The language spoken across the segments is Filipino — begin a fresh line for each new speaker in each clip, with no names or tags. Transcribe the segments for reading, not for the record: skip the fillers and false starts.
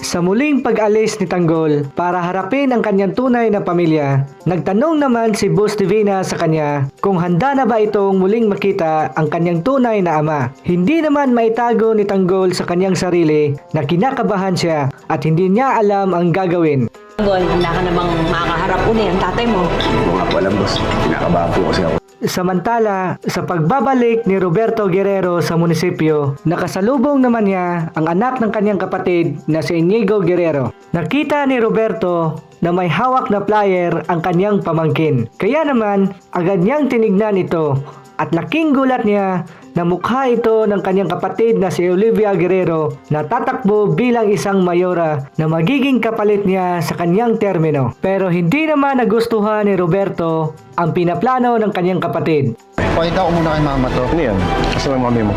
Sa muling pag-alis ni Tanggol para harapin ang kanyang tunay na pamilya, nagtanong naman si Boss Divina sa kanya kung handa na ba itong muling makita ang kanyang tunay na ama. Hindi naman maitago ni Tanggol sa kanyang sarili na kinakabahan siya at hindi niya alam ang gagawin.
Tanggol, handa ka namang makaharap uli ang tatay mo.
Hindi ko nga po alam, boss. Kinakabahan po kasi ako.
Samantala, sa pagbabalik ni Roberto Guerrero sa munisipyo, nakasalubong naman niya ang anak ng kanyang kapatid na si Inigo Guerrero. Nakita ni Roberto na may hawak na flyer ang kanyang pamangkin. Kaya naman, agad niyang tinignan ito at laking gulat niya na mukha ito ng kanyang kapatid na si Olivia Guerrero na tatakbo bilang isang mayora na magiging kapalit niya sa kanyang termino. Pero hindi naman nagustuhan ni Roberto ang pinaplano ng kanyang kapatid.
Pakita ko muna kay mama to. Ano yan? Kasi may mami mo.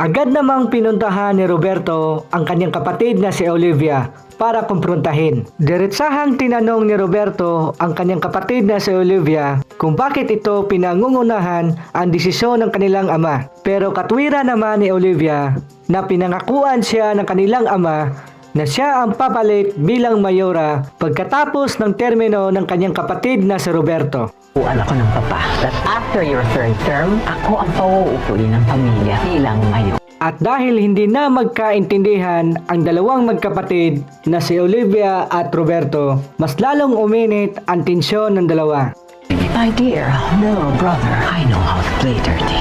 Agad namang pinuntahan ni Roberto ang kanyang kapatid na si Olivia para kumprontahin. Diretsahang tinanong ni Roberto ang kanyang kapatid na si Olivia kung bakit ito pinangungunahan ang desisyon ng kanilang ama. Pero katwira naman ni Olivia na pinangakuan siya ng kanilang ama na siya ang papalit bilang mayora pagkatapos ng termino ng kanyang kapatid na si Roberto.
Anak ko ng papa that after your third term, ako ang pauupuin ng pamilya bilang mayor.
At dahil hindi na magkaintindihan ang dalawang magkapatid na si Olivia at Roberto, mas lalong uminit ang tensyon ng dalawa.
My dear, no brother, I know how to play dirty.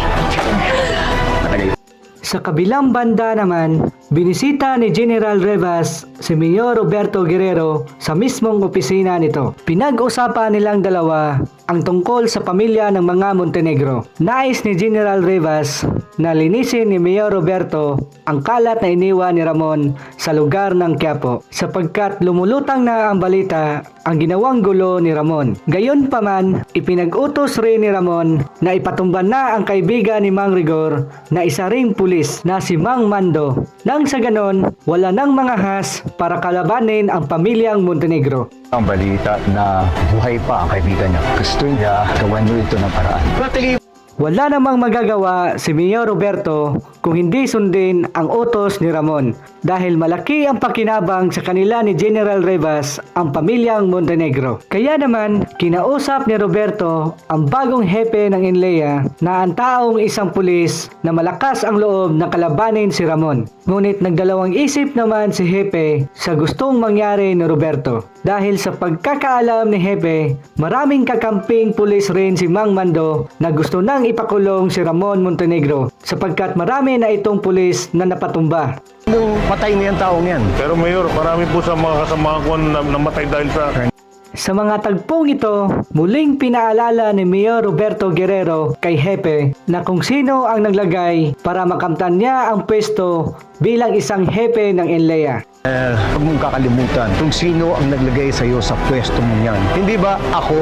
Sa kabilang banda naman, binisita ni General Rivas si Mayor Roberto Guerrero sa mismong opisina nito. Pinag-usapan nilang dalawa ang tungkol sa pamilya ng mga Montenegro. Nais ni General Rivas na linisin ni Mayor Roberto ang kalat na iniwan ni Ramon sa lugar ng Quiapo sapagkat lumulutang na ang balita ang ginawang gulo ni Ramon. Gayunpaman, ipinag-utos rin ni Ramon na ipatumba na ang kaibigan ni Mang Rigor na isa ring pulis na si Mang Mando. Nang sa ganon, wala nang mga has para kalabanin ang pamilyang Montenegro.
Ang balita na buhay pa ang kaibigan niya. Gusto niya gawan niyo ito ng paraan.
Wala namang magagawa si Mayor Roberto kung hindi sundin ang utos ni Ramon dahil malaki ang pakinabang sa kanila ni General Rivas ang pamilyang Montenegro. Kaya naman, kinausap ni Roberto ang bagong hepe ng Inleia na ang taong isang pulis na malakas ang loob na kalabanin si Ramon. Ngunit nagdalawang isip naman si Hepe sa gustong mangyari ni Roberto. Dahil sa pagkakaalam ni Hepe, maraming kakamping pulis rin si Mang Mando na gusto nang ipakulong si Ramon Montenegro sapagkat marami na itong pulis na napatumba.
Nung patay niya ang taong yan.
Pero Mayor, marami po sa mga kasama ko na namatay dahil sa...
Sa mga tagpong ito, muling pinaalala ni Mayor Roberto Guerrero kay Hepe na kung sino ang naglagay para makamtan niya ang pwesto bilang isang hepe ng Inleia.
Huwag mong kakalimutan kung sino ang naglagay sa iyo sa pwesto mo yan. Hindi ba ako?